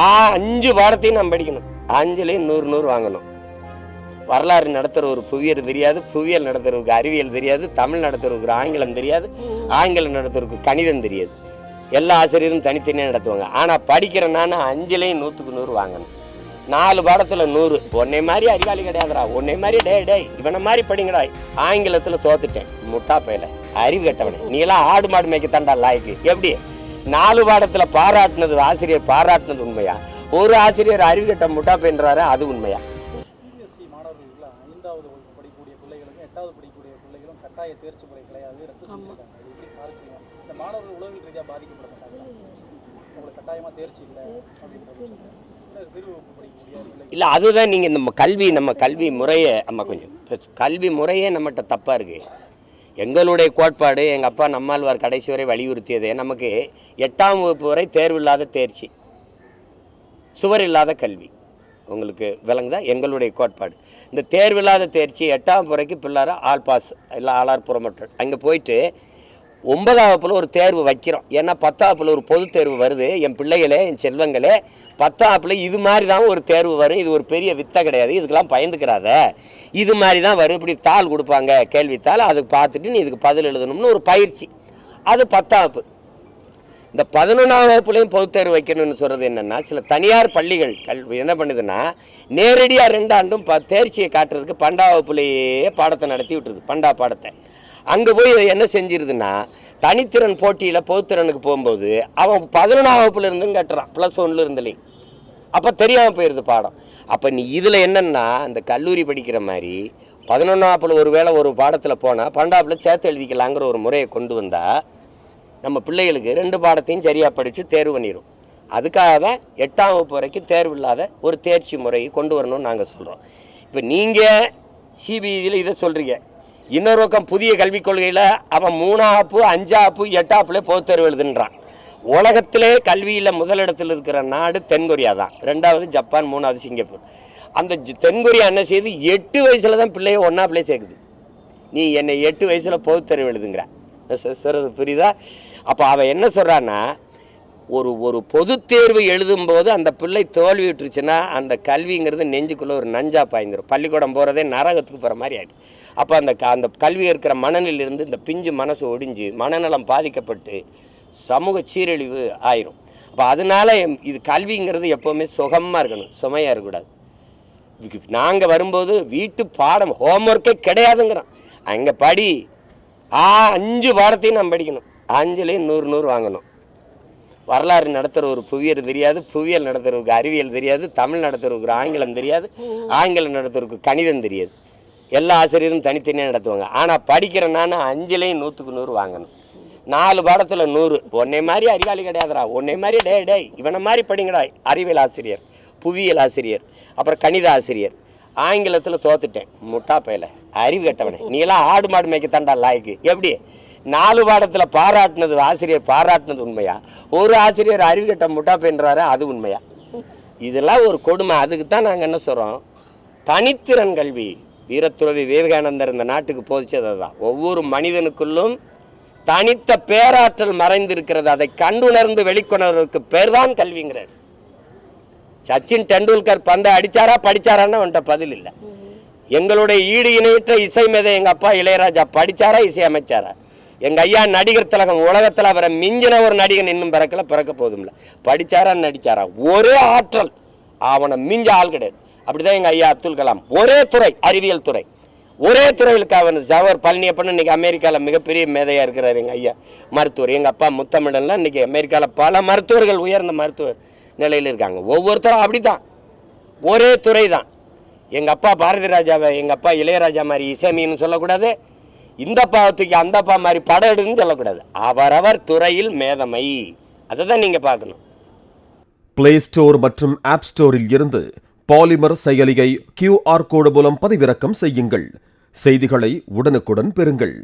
5 பாடத்தையும் நம்ம படிக்கணும். 5லையும் 100 வாங்கணும். வரலாறு நடத்துகிற ஒரு புவியியல் தெரியாது, புவியியல் நடத்துறதுக்கு அறிவியல் தெரியாது, தமிழ் நடத்துறதுக்கு ஆங்கிலம் தெரியாது, ஆங்கிலம் நடத்துறதுக்கு கணிதம் தெரியாது. எல்லா ஆசிரியரும் தனித்தனியாக நடத்துவாங்க. ஆனால் படிக்கிற நான் 5லையும் 100க்கு 100 வாங்கணும். 4 பாடத்தில் 100. உன்னை மாதிரி அறிவாளி கிடையாதுடா, உன்னை மாதிரி டே இவனை மாதிரி படிங்கடா. ஆங்கிலத்தில் தோத்துட்டேன், முட்டா பையில, அறிவு கட்டவனே, நீ எல்லாம் ஆடு மாடு மேய்க்கத்தாண்டா லாய்க்கு. எப்படி 4 பாடத்தில் பாராட்டினது ஆசிரியர் பாராட்டினது உண்மையா? ஒரு ஆசிரியர் அறிவு கட்ட முட்டா பையன்றாரு, அது உண்மையா? சிபிஎஸ்இ மாணவர்களுக்கு 5வது வகுப்பு படிக்கக்கூடிய பிள்ளைகளுக்கும் 8வது படிக்கக்கூடிய பிள்ளைகளும் கட்டாய தேர்ச்சி முறை கிடையாது, ரத்து செஞ்சிருக்காங்க. இது எப்படி பார்க்குறீங்க? இந்த மாணவர்கள் உளவியல் ரீதியாக பாதிக்கப்பட மாட்டாங்க, உங்களுக்கு கட்டாயமாக தேர்ச்சி இல்லை அப்படின்றது சிறு வகுப்பு படிக்கக்கூடிய இல்லை, அதுதான் நீங்கள் நம்ம கல்வி முறையை கொஞ்சம் கல்வி முறையே நம்மகிட்ட தப்பாக இருக்குது. எங்களுடைய கோட்பாடு, எங்கள் அப்பா நம்மாழ்வார் கடைசி வரை வலியுறுத்தியது, நமக்கு 8ஆம் வகுப்பு வரை தேர்வு இல்லாத தேர்ச்சி, சுவர் இல்லாத கல்வி. உங்களுக்கு விளங்குதா? எங்களுடைய கோட்பாடு இந்த தேர்வில்லாத தேர்ச்சி 8ஆம் வரைக்கும் பிள்ளார ஆல் பாஸ் இல்லை ஆளார் புறமட்டல். அங்கே போயிட்டு 9ஆம் வகுப்பில் ஒரு தேர்வு வைக்கிறோம். ஏன்னா 10ஆம் வகுப்பில் ஒரு பொது தேர்வு வருது. என் பிள்ளைகளே, என் செல்வங்களே, 10ஆம் வகுப்பில் இது மாதிரி தான் ஒரு தேர்வு வரும். இது ஒரு பெரிய வித்தை கிடையாது, இதுக்கெல்லாம் பயந்துக்கிறாத. இது மாதிரி தான் வரும். இப்படி தாள் கொடுப்பாங்க, கேள்வித்தாள், அதுக்கு பார்த்துட்டு நீ இதுக்கு பதில் எழுதணும்னு ஒரு பயிற்சி. அது 10ஆம் வகுப்பு. இந்த 11ஆம் வகுப்புலையும் பொது தேர்வு வைக்கணும்னு சொல்கிறது என்னென்னா, சில தனியார் பள்ளிகள் என்ன பண்ணுதுன்னா, நேரடியாக 2 ஆண்டும் தேர்ச்சியை காட்டுறதுக்கு 12ஆம் வகுப்புலேயே பாடத்தை நடத்தி விட்டுருது. 12ஆம் பாடத்தை அங்கே போய் என்ன செஞ்சிருதுன்னா, தனித்திறன் போட்டியில் பொதுத்திறனுக்கு போகும்போது அவன் 11ஆம் வகுப்புல இருந்தும் கட்டுறான், +1 இருந்துலையும். அப்போ தெரியாமல் போயிடுது பாடம். அப்போ நீ இதில் என்னென்னா, இந்த கல்லூரி படிக்கிற மாதிரி 11ஆம் வகுப்பில் ஒரு வேளை ஒரு பாடத்தில் போனால் 12ஆம் வகுப்பில் சேர்த்து எழுதிக்கலாங்கிற ஒரு முறையை கொண்டு வந்தால் நம்ம பிள்ளைகளுக்கு 2 பாடத்தையும் சரியாக படித்து தேர்வு பண்ணிடும். அதுக்காக தான் 8ஆம் வகுப்பு வரைக்கும் தேர்வு இல்லாத ஒரு தேர்ச்சி முறையை கொண்டு வரணும்னு நாங்கள் சொல்கிறோம். இப்போ நீங்கள் சிபிஎஸ்சியில் இதை சொல்கிறீங்க, இன்னொரு பக்கம் புதிய கல்விக் கொள்கையில் அவன் 3ஆம் வகுப்பு 5ஆம் வகுப்பு 8ஆம் வகுப்புலேயே பொது தேர்வு எழுதுன்றான். உலகத்திலே கல்வியில் முதலிடத்தில் இருக்கிற நாடு தென்கொரியா தான், 2வது ஜப்பான், 3வது சிங்கப்பூர். அந்த தென்கொரியா என்ன செய்யுது, 8 வயசில் தான் பிள்ளைய 1ஆம் வகுப்புலேயே சேர்க்குது. நீ என்னை 8 வயசில் பொது தேர்வு எழுதுங்கிற சொல்கிறது புரியுதா? அப்போ அவன் என்ன சொல்கிறான்னா, ஒரு பொது தேர்வு எழுதும்போது அந்த பிள்ளை தோல்வி விட்டுருச்சுன்னா அந்த கல்விங்கிறது நெஞ்சுக்குள்ளே ஒரு நஞ்சா பாய்ந்துடும். பள்ளிக்கூடம் போகிறதே நரகத்துக்கு போகிற மாதிரி ஆகிடும். அப்போ அந்த கல்வி இருக்கிற மனநிலிருந்து இந்த பிஞ்சு மனசு ஒடிஞ்சு மனநலம் பாதிக்கப்பட்டு சமூக சீரழிவு ஆயிரும். அப்போ அதனால் இது கல்விங்கிறது எப்போவுமே சுகமாக இருக்கணும், சுமையாக இருக்கக்கூடாது. நாங்கள் வரும்போது வீட்டு பாடம் ஹோம்ஒர்க்கே கிடையாதுங்கிறோம். அங்கே படி 5 பாடத்தையும் நம்ம படிக்கணும். 5லையும் 100 வாங்கணும். வரலாறு நடத்துகிற ஒரு புவியியல் தெரியாது, புவியியல் நடத்துறதுக்கு அறிவியல் தெரியாது, தமிழ் நடத்துறதுக்கு ஆங்கிலம் தெரியாது, ஆங்கிலம் நடத்துறதுக்கு கணிதம் தெரியாது. எல்லா ஆசிரியரும் தனித்தனியாக நடத்துவாங்க. ஆனால் படிக்கிற நான் 5லையும் 100க்கு 100 வாங்கணும். 4 பாடத்தில் 100. உன்னை மாதிரி அறிவாளி கிடையாதுடா, உன்னை மாதிரி டே இவனை மாதிரி படிங்கடா. அறிவியல் ஆசிரியர், புவியியல் ஆசிரியர், அப்புறம் கணித ஆசிரியர். ஆங்கிலத்தில் தோத்துட்டேன், முட்டா பையில, அறிவு கட்டவனே, நீ எல்லாம் ஆடு மாடு மேய்க்கத்தாண்டா லாய்க்கு. எப்படி 4 பாடத்தில் பாராட்டினது ஆசிரியர் பாராட்டினது உண்மையா? ஒரு ஆசிரியர் அறிவு கட்ட முட்டா பையன்றாரு, அது உண்மையா? இதெல்லாம் ஒரு கொடுமை. அதுக்கு தான் நாங்கள் என்ன சொல்கிறோம், தனித்திறன் கல்வி. வீரத்துறவி விவேகானந்தர் இந்த நாட்டுக்கு போதிச்சது தான். ஒவ்வொரு மனிதனுக்குள்ளும் தனித்த பேராற்றல் மறைந்திருக்கிறது, அதை கண்டுணர்ந்து வெளிக்கொணர்வதற்கு பேர் தான் கல்விங்கிறார். சச்சின் டெண்டுல்கர் பந்தை அடிச்சாரா படிச்சாரான்னு அவன்கிட்ட பதில் இல்லை. எங்களுடைய ஈடு இணையற்ற இசை மேதை எங்கள் அப்பா இளையராஜா படிச்சாரா, இசை அமைச்சாரா? எங்கள் ஐயா நடிகர் திலகம், உலகத்தில் அவரை மிஞ்சின ஒரு நடிகன் இன்னும் பிறக்க போதும்ல. படிச்சாரா நடிச்சாரா? ஒரே ஆற்றல், அவனை மிஞ்ச ஆள் கிடையாது. அப்படிதான் எங்கள் ஐயா அப்துல் கலாம். ஒரே துறை, அறிவியல் துறை, ஒரே துறையிலுக்கு அவன் ஜவஹர் பழனியப்பன் இன்னைக்கு அமெரிக்காவில் மிகப்பெரிய மேதையாக இருக்கிறார். எங்கள் ஐயா மருத்துவர். எங்கள் அப்பா முத்தமிழன்லாம் இன்னைக்கு அமெரிக்காவில் பல மருத்துவர்கள் உயர்ந்த மருத்துவ நிலையில் இருக்காங்க. ஒவ்வொருத்தரும் அப்படி தான், ஒரே துறை தான். எங்கள் அப்பா பாரதி ராஜாவை எங்கள் அப்பா இளையராஜா மாதிரி இசைமின்னு சொல்லக்கூடாது, இந்த பாவத்துக்கு அந்த அப்பா மாதிரி படம் எடுன்னு சொல்லக்கூடாது. அவரவர் துறையில் மேதமை, அதை தான் நீங்கள் பார்க்கணும். பிளே ஸ்டோர் மற்றும் ஆப் ஸ்டோரில் இருந்து பாலிமர் செயலியை QR கோடு மூலம் பதிவிறக்கம் செய்யுங்கள். செய்திகளை உடனுக்குடன் பெறுங்கள்.